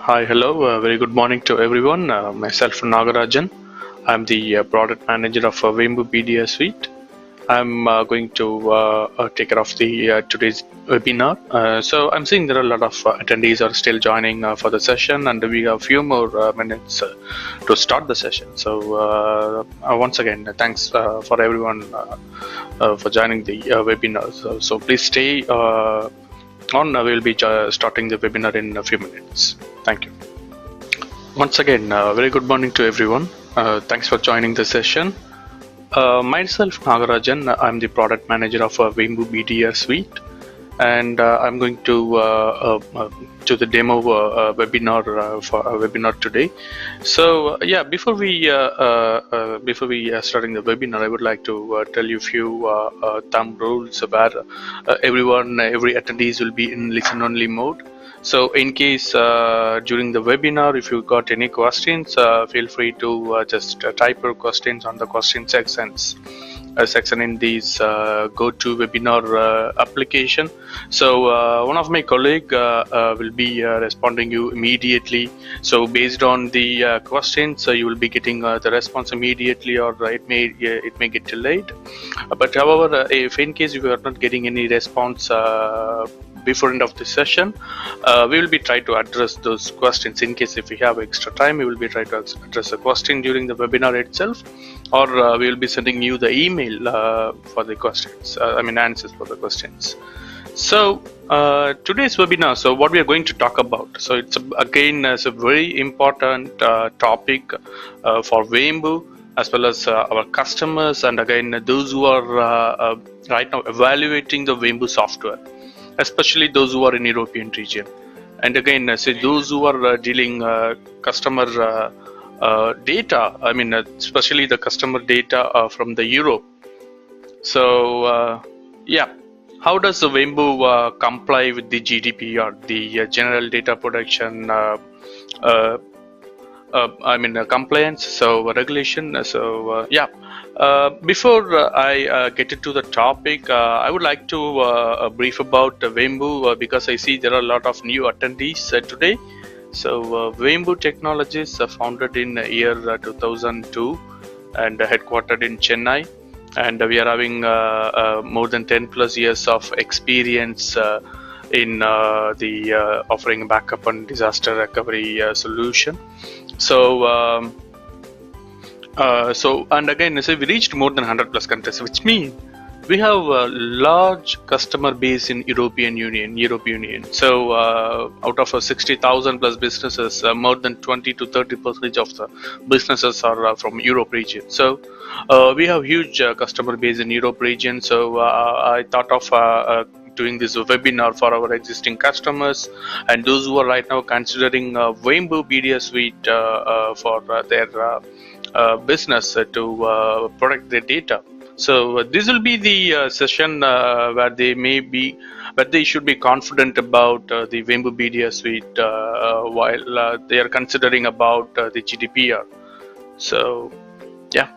Hi, hello. Very good morning to everyone. Myself, Nagarajan. I'm the product manager of Vembu BDR Suite. I'm going to take care of the today's webinar. So I'm seeing there are a lot of attendees are still joining for the session, and we have a few more minutes to start the session. So once again, thanks for everyone for joining the webinar. So please stay on. We'll be starting the webinar in a few minutes. Thank you. Once again, very good morning to everyone. Thanks for joining the session. Myself, Nagarajan, I'm the product manager of Vembu BDR Suite, and I'm going to the demo webinar for a webinar today. So yeah, before we starting the webinar, I would like to tell you a few thumb rules where every attendees will be in listen-only mode. So in case during the webinar, if you got any questions, feel free to just type your questions on the question sections section in this GoToWebinar application. So one of my colleague will be responding you immediately. So based on the questions, you will be getting the response immediately, or it may get delayed. But however, if in case you are not getting any response before end of the session, we will be trying to address those questions. In case if we have extra time, we will be trying to address a question during the webinar itself, or we will be sending you the email for the questions, answers for the questions. So today's webinar, so what we are going to talk about, so it's again a very important topic for Vembu as well as our customers, and again those who are right now evaluating the Vembu software, especially those who are in European region. And again, say those who are dealing customer data, especially the customer data from the Europe. So yeah, how does the Vembu comply with the GDPR, the General Data Protection compliance, so regulation? So yeah, before I get into the topic, I would like to brief about Vembu because I see there are a lot of new attendees today. So Vembu Technologies founded in year 2002 and headquartered in Chennai, and we are having more than 10 plus years of experience in the offering backup and disaster recovery solution. So and again, so we reached more than 100 plus countries, which means we have a large customer base in European Union. So out of 60,000 plus businesses, more than 20 to 30% of the businesses are from Europe region. So we have huge customer base in Europe region. So I thought of doing this webinar for our existing customers and those who are right now considering Vembu BDR Suite for their business to protect their data. So this will be the session where they should be confident about the Vembu BDR Suite while they are considering about the GDPR. So yeah,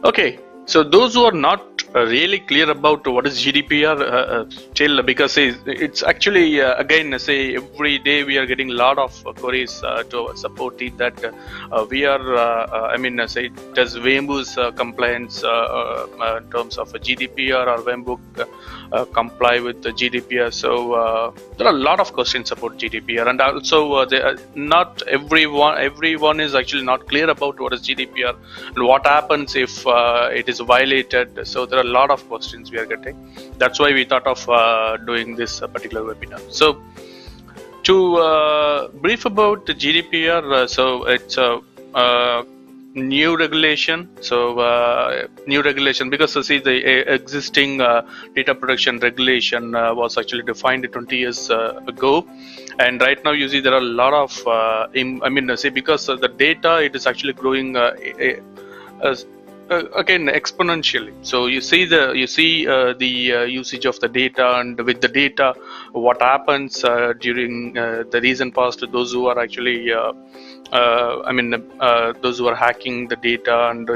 okay. So those who are not really clear about what is GDPR, still, because it's actually again, say every day we are getting a lot of queries to our support team that we are say does Vembu's compliance in terms of GDPR or Vembu comply with the GDPR. So there are a lot of questions about GDPR, and also not everyone is actually not clear about what is GDPR and what happens if it is violated. So there are a lot of questions we are getting. That's why we thought of doing this particular webinar. So to brief about the GDPR, so it's a new regulation. So new regulation because see the existing data protection regulation was actually defined 20 years ago, and right now you see there are a lot of say because the data, it is actually growing again exponentially. So you see the usage of the data, and with the data what happens during the recent past, those who are actually those who are hacking the data and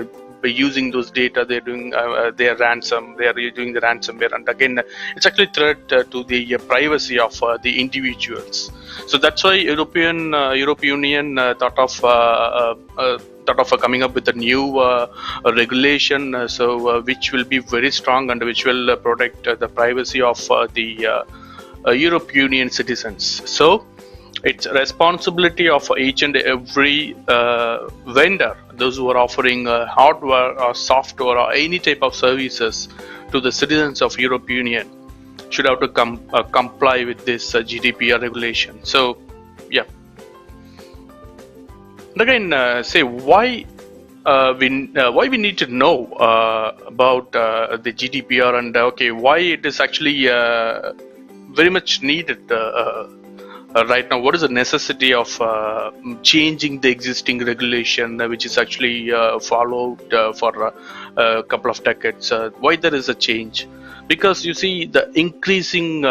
by using those data, they're doing their ransom, they are doing the ransomware, and again it's actually threat to the privacy of the individuals. So that's why European Union thought of coming up with a new regulation, which will be very strong and which will protect the privacy of the European Union citizens. So it's a responsibility of each and every vendor, those who are offering hardware or software or any type of services to the citizens of European Union, should have to comply with this GDPR regulation. So yeah. And again, say why we need to know about the GDPR, and why it is actually very much needed right now. What is the necessity of changing the existing regulation, which is actually followed for a couple of decades? Why there is a change? Because you see the increasing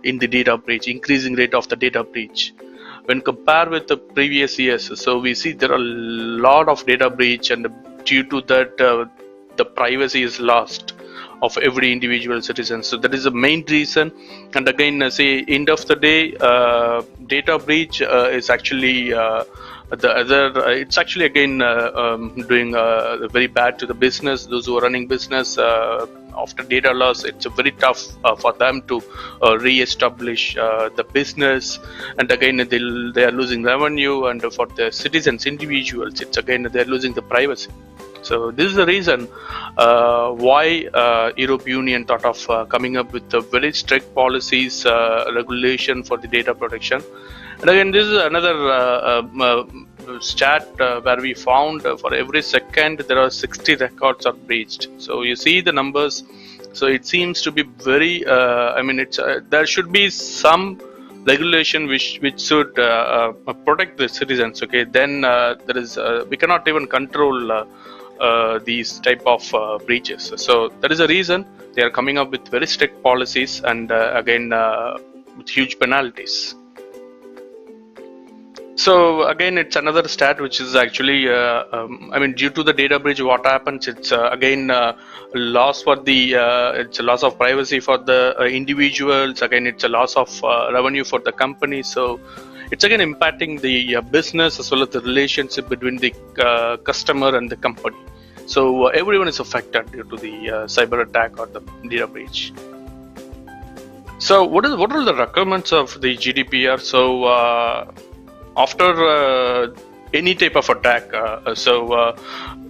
in the data breach, increasing rate of the data breach when compared with the previous years. So we see there are a lot of data breach, and due to that the privacy is lost of every individual citizen. So that is the main reason. And again, say end of the day, data breach is actually it's actually again doing very bad to the business, those who are running business. After data loss, it's very tough for them to re-establish the business, and again they are losing revenue, and for the citizens, individuals, it's again they're losing the privacy. So this is the reason why European Union thought of coming up with a very strict policies, regulation for the data protection. And again, this is another stat where we found for every second there are 60 records are breached. So you see the numbers. So it seems to be very. There should be some regulation which should protect the citizens. Okay, then there is we cannot even control these type of breaches. So that is the reason they are coming up with very strict policies, and again with huge penalties. So again, it's another stat which is actually, due to the data breach, what happens? It's again loss for the, it's a loss of privacy for the individuals. Again, it's a loss of revenue for the company. So it's again impacting the business as well as the relationship between the customer and the company. So everyone is affected due to the cyber attack or the data breach. So what are the requirements of the GDPR? So after any type of attack,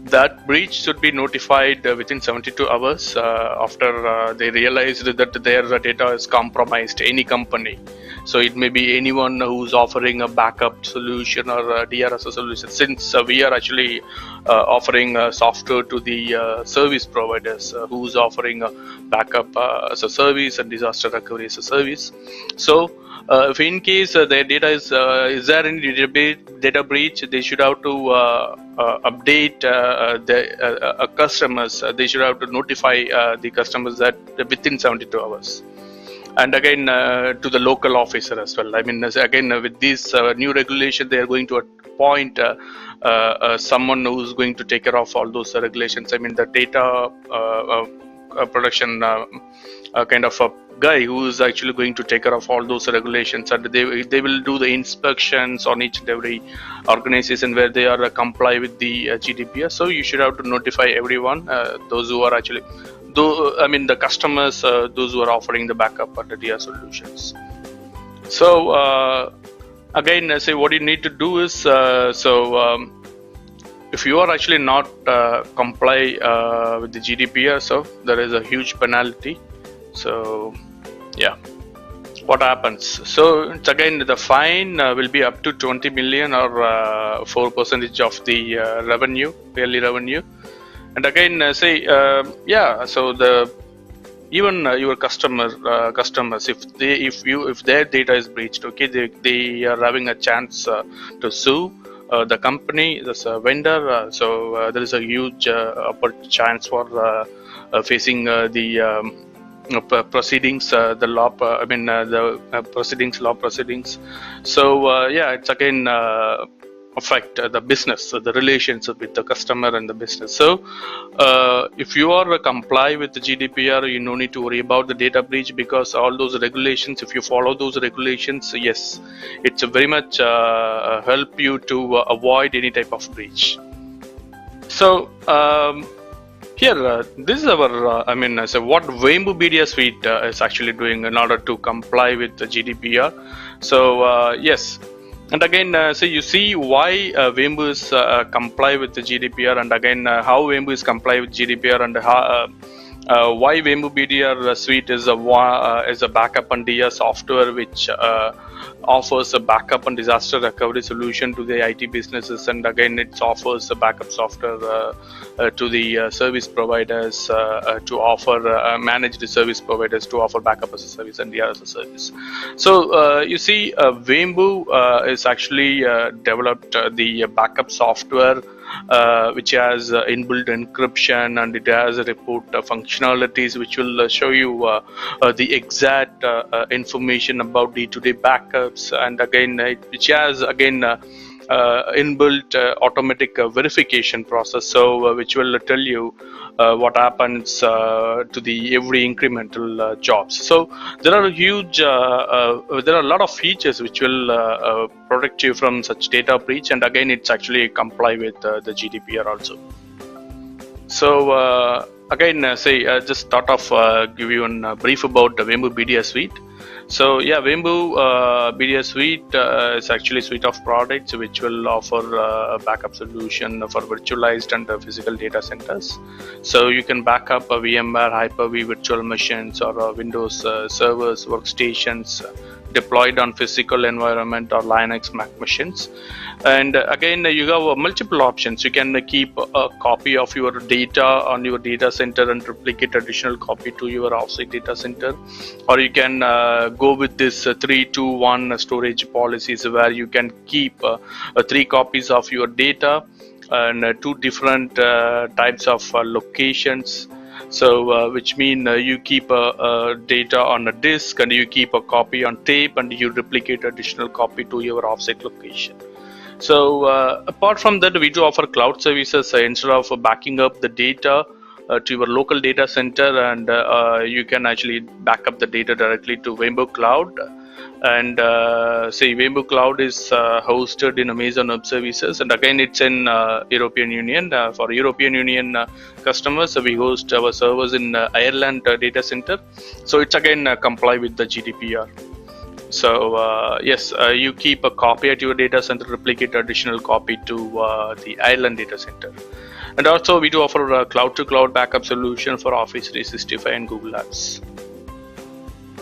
that breach should be notified within 72 hours after they realized that their data is compromised, any company. So it may be anyone who's offering a backup solution or a DRS solution. Since we are actually offering software to the service providers who's offering a backup as a service and disaster recovery as a service. So if in case their data is there any data breach, they should have to update the customers. They should have to notify the customers that within 72 hours. And again to the local officer as well. I mean, again with this new regulation, they are going to appoint someone who's going to take care of all those regulations. I mean, the data protection kind of a guy who is actually going to take care of all those regulations, and they will do the inspections on each and every organization where they are comply with the GDPR. So you should have to notify everyone, those who are actually, the customers, those who are offering the backup or the DR solutions. So again, say what you need to do is, if you are actually not comply with the GDPR, so there is a huge penalty. So yeah, what happens? So it's again the fine will be up to 20 million or 4% of the revenue, yearly revenue. And again, so the even your customers, if their data is breached, okay, they are having a chance to sue the company, the vendor. So there is a huge chance for facing the proceedings, the law. Law proceedings. So yeah, it's again affect the business, the relationship with the customer and the business. So if you are comply with the GDPR, you no need to worry about the data breach, because all those regulations, if you follow those regulations, yes, it's very much help you to avoid any type of breach. So here, this is our, so what Vembu BDR Suite is actually doing in order to comply with the GDPR. So yes, and again, so you see why Vembu is comply with the GDPR, and again how Vembu is comply with GDPR, and how, why Vembu BDR Suite is a backup and DR software which offers a backup and disaster recovery solution to the IT businesses, and again it offers a backup software to the service providers to offer manage the service providers to offer backup as a service and DR as a service. So you see, Vembu is actually developed the backup software which has inbuilt encryption, and it has a report functionalities which will show you the exact information about day-to-day backups, and again which has again inbuilt automatic verification process, so which will tell you what happens to the every incremental jobs. So there are huge there are a lot of features which will protect you from such data breach, and again it's actually comply with the GDPR also. So again just start off give you a brief about the Vembu BDR Suite. So yeah, Vembu BDR Suite is actually a suite of products which will offer a backup solution for virtualized and physical data centers. So you can back up a VMware, Hyper-V virtual machines, or Windows servers, workstations deployed on physical environment or Linux Mac machines. And again, you have multiple options. You can keep a copy of your data on your data center and replicate additional copy to your offsite data center, or you can go with this 3-2-1 storage policies, where you can keep 3 copies of your data and 2 different types of locations. So which mean you keep data on a disk, and you keep a copy on tape, and you replicate additional copy to your offsite location. So apart from that, we do offer cloud services. Instead of backing up the data to your local data center, and you can actually back up the data directly to Vembu Cloud. And Vembu Cloud is hosted in Amazon Web Services, and again it's in European Union. For European Union customers, we host our servers in Ireland data center, so it's again comply with the GDPR. So yes, you keep a copy at your data center, replicate additional copy to the Ireland data center. And also we do offer a cloud-to-cloud backup solution for Office 365 and Google Apps.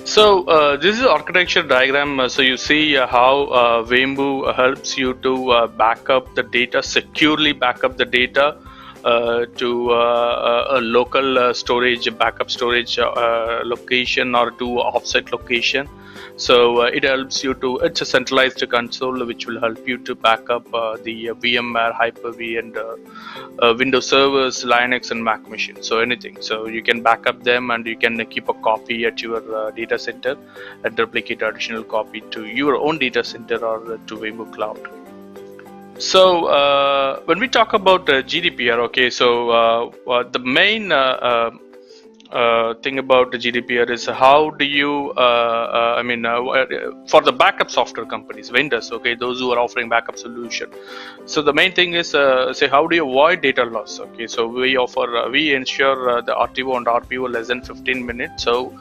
So this is the architecture diagram. So you see how Vembu helps you to back up the data, securely back up the data to a local storage, backup storage location, or to offsite location. So it helps you to, it's a centralized console which will help you to back up the VMware, Hyper-V, and Windows servers, Linux and Mac machines, so anything. So you can back up them, and you can keep a copy at your data center and replicate additional copy to your own data center or to Vembu Cloud. So when we talk about GDPR, okay, so the main thing about the GDPR is how do you, for the backup software companies, vendors, okay, those who are offering backup solution. So the main thing is, how do you avoid data loss? Okay, so we offer, we ensure the RTO and RPO less than 15 minutes. So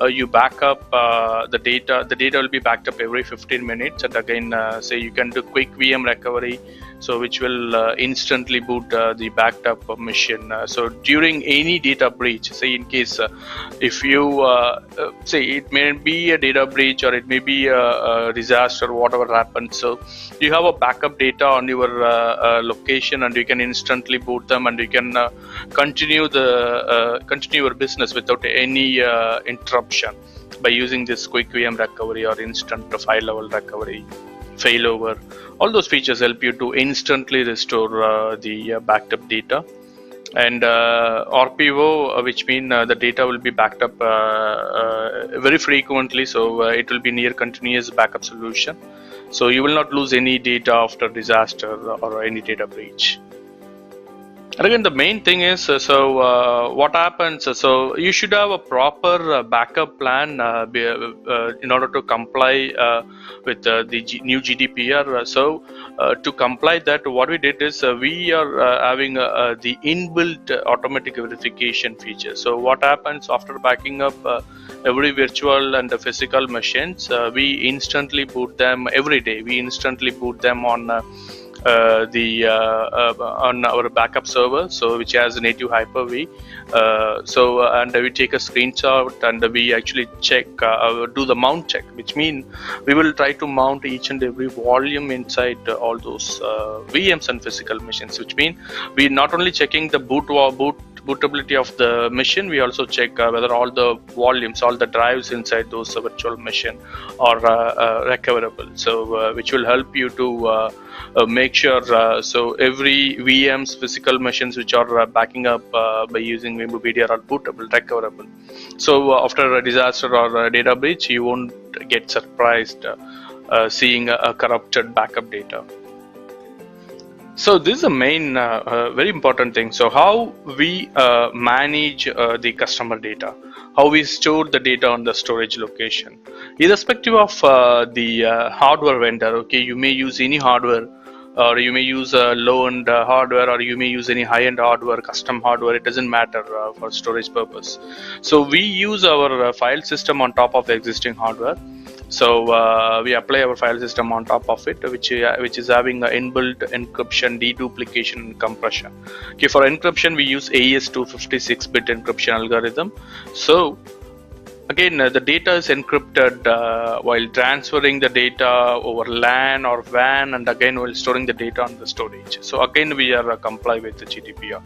you back up the data will be backed up every 15 minutes. And again, you can do quick VM recovery, so which will instantly boot the backed up machine. So during any data breach, say in case if you say it may be a data breach or it may be a disaster, whatever happens, so you have a backup data on your location, and you can instantly boot them, and you can continue your business without any interruption by using this quick VM recovery or instant file level recovery, failover. All those features help you to instantly restore the backed up data. And RPO, which mean the data will be backed up very frequently, so it will be near continuous backup solution, so you will not lose any data after disaster or any data breach. And again, the main thing is, what happens, so you should have a proper backup plan in order to comply with the new GDPR. To comply that, what we did is we are having the inbuilt automatic verification feature. So what happens after backing up every virtual and physical machines, we instantly boot them every day. We instantly boot them on on our backup server, so which has native Hyper-V. And we take a screenshot and we actually check, do the mount check, which means we will try to mount each and every volume inside all those VMs and physical machines, which means we not only checking the bootability of the machine, we also check whether all the volumes, all the drives inside those virtual machine are recoverable, so which will help you to make sure so every VM's physical machines which are backing up by using Vembu BDR are bootable, recoverable. So after a disaster or a data breach, you won't get surprised seeing a corrupted backup data. So this is a main very important thing. So how we manage the customer data, how we store the data on the storage location, irrespective of the hardware vendor. Okay, you may use any hardware, or you may use a low-end hardware, or you may use any high-end hardware, custom hardware. It doesn't matter for storage purpose. So we use our file system on top of the existing hardware. So we apply our file system on top of it, which is having an inbuilt encryption, deduplication, and compression. Okay, for encryption we use AES 256-bit encryption algorithm. So again, the data is encrypted while transferring the data over LAN or WAN, and again while storing the data on the storage. So again we are comply with the GDPR.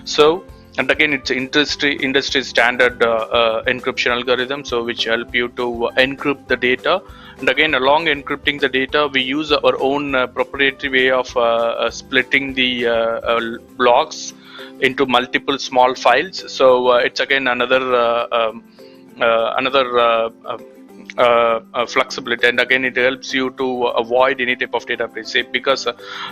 So, and again it's industry standard encryption algorithm, so which help you to encrypt the data. And again, along encrypting the data, we use our own proprietary way of splitting the blocks into multiple small files. So it's again another flexibility, and again it helps you to avoid any type of data breach, because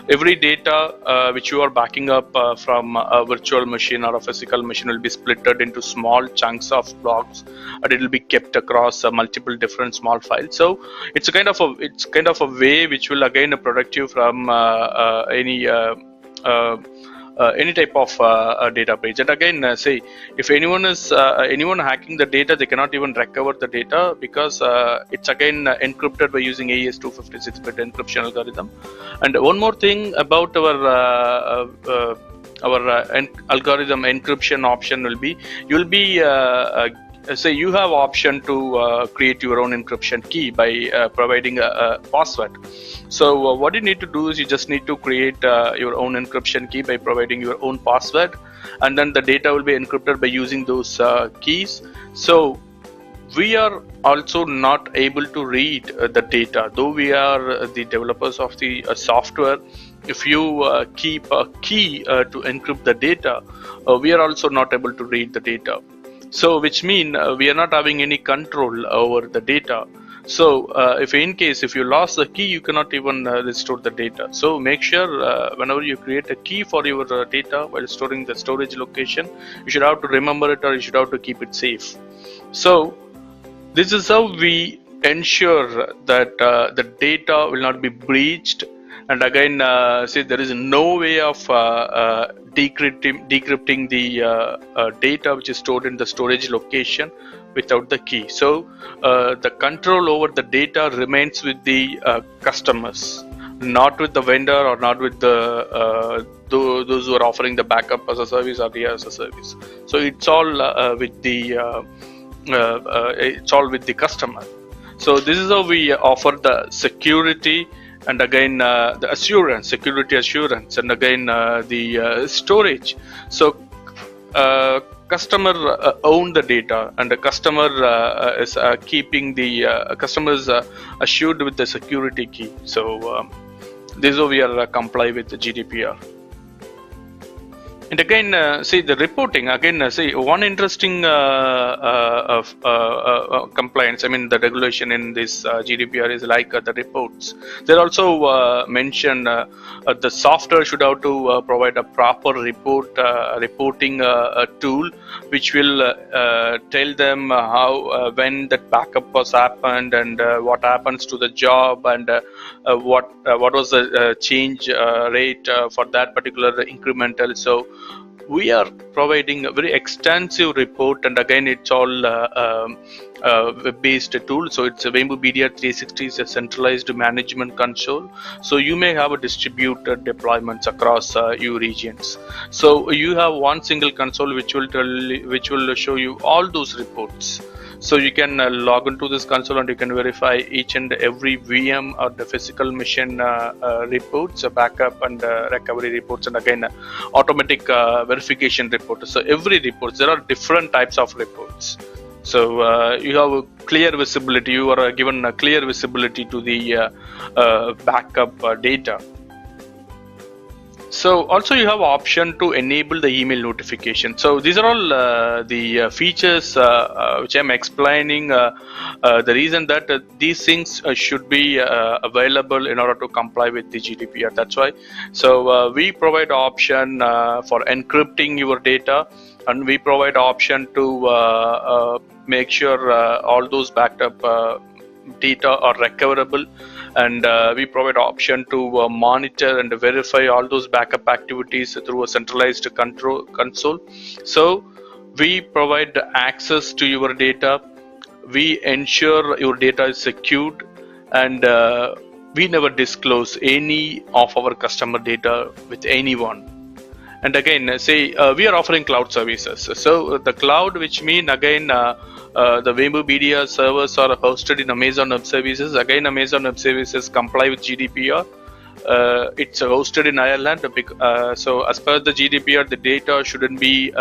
every data which you are backing up from a virtual machine or a physical machine will be splitted into small chunks of blocks, and it will be kept across multiple different small files. So it's kind of a way which will again protect you from any type of data breach. And again, say if anyone hacking the data, they cannot even recover the data, because it's again encrypted by using AES 256-bit encryption algorithm. And one more thing about our algorithm encryption option will be, you'll be say you have option to create your own encryption key by providing a password. So what you need to do is you just need to create your own encryption key by providing your own password, and then the data will be encrypted by using those keys. So we are also not able to read the data, though we are the developers of the software. If you keep a key to encrypt the data, we are also not able to read the data. So which mean we are not having any control over the data. So if you lost the key, you cannot even restore the data. So make sure whenever you create a key for your data while storing the storage location, you should have to remember it, or you should have to keep it safe. So this is how we ensure that the data will not be breached. And again, see, there is no way of decrypting the data which is stored in the storage location without the key. So the control over the data remains with the customers, not with the vendor, or not with the those who are offering the backup as a service or the as a service. So it's all with the customer. So this is how we offer the security, and again the security assurance, and again the storage. So customer own the data, and the customer is keeping the customers assured with the security key. So this is how we are comply with the GDPR. And again, see the reporting. Again, see one interesting compliance. I mean, the regulation in this GDPR is like the reports. They also mention the software should have to provide a proper reporting tool, which will tell them how when that backup was happened and what happens to the job and what was the change rate for that particular incremental. So we are providing a very extensive report, and again it's all web-based tool. So it's a Vembu BDR 360 is a centralized management console. So you may have a distributed deployments across your regions. So you have one single console which will show you all those reports. So you can log into this console and you can verify each and every VM or the physical machine reports, backup and recovery reports, and again automatic verification reports. So every report, there are different types of reports. So you have a clear visibility. You are given a clear visibility to the backup data. So also you have option to enable the email notification. So these are all the features which I'm explaining. The reason that these things should be available in order to comply with the GDPR. That's why. So we provide option for encrypting your data, and we provide option to make sure all those backed up data are recoverable, and we provide option to monitor and verify all those backup activities through a centralized console. So we provide access to your data, we ensure your data is secured, and we never disclose any of our customer data with anyone. And again, say we are offering cloud services. So the cloud, which mean again the Vembu BDR servers are hosted in Amazon Web Services. Again, Amazon Web Services comply with GDPR. It's hosted in Ireland. So as per the GDPR, the data shouldn't be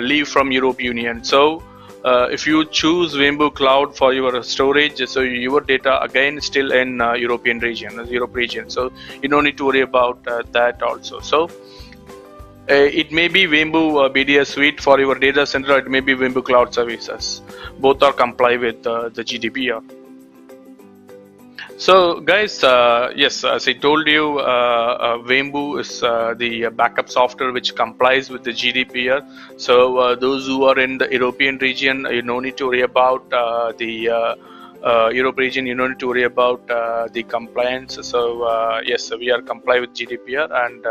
leave from European Union. So if you choose Vembu Cloud for your storage, so your data again still in Europe region. So you don't need to worry about that also. So it may be Vembu BDR Suite for your data center, it may be Vembu Cloud Services. Both are comply with the GDPR. So guys, yes, as I told you, Vembu is the backup software which complies with the GDPR. So those who are in the European region, you no need to worry about the Europe region, you don't need to worry about the compliance. So yes, we are comply with GDPR, and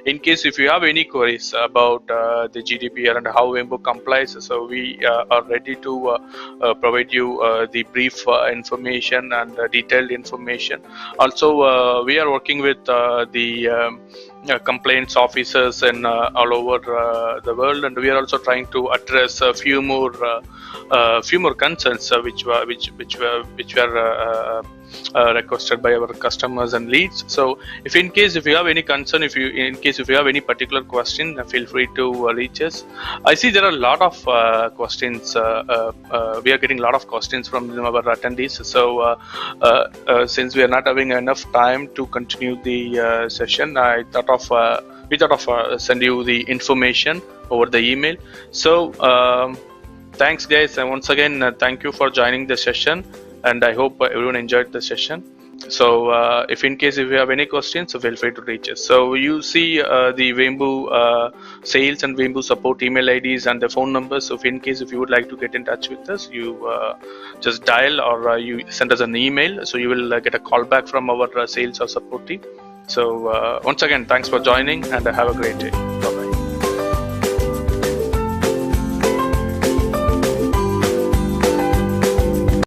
in case if you have any queries about the GDPR and how Vembu complies, so we are ready to provide you the brief information and detailed information. Also we are working with the complaints officers in all over the world, and we are also trying to address a few more concerns which were requested by our customers and leads. So if in case if you have any concern, if you have any particular question, feel free to reach us. I see there are a lot of questions. We are getting a lot of questions from our attendees. So since we are not having enough time to continue the session, we thought of send you the information over the email. So thanks guys, and once again thank you for joining the session, and I hope everyone enjoyed the session. So if in case if you have any questions, so feel free to reach us. So you see the Vembu sales and Vembu support email IDs and the phone numbers. So if in case if you would like to get in touch with us, you just dial or you send us an email. So you will get a call back from our sales or support team. So once again, thanks for joining, and have a great day.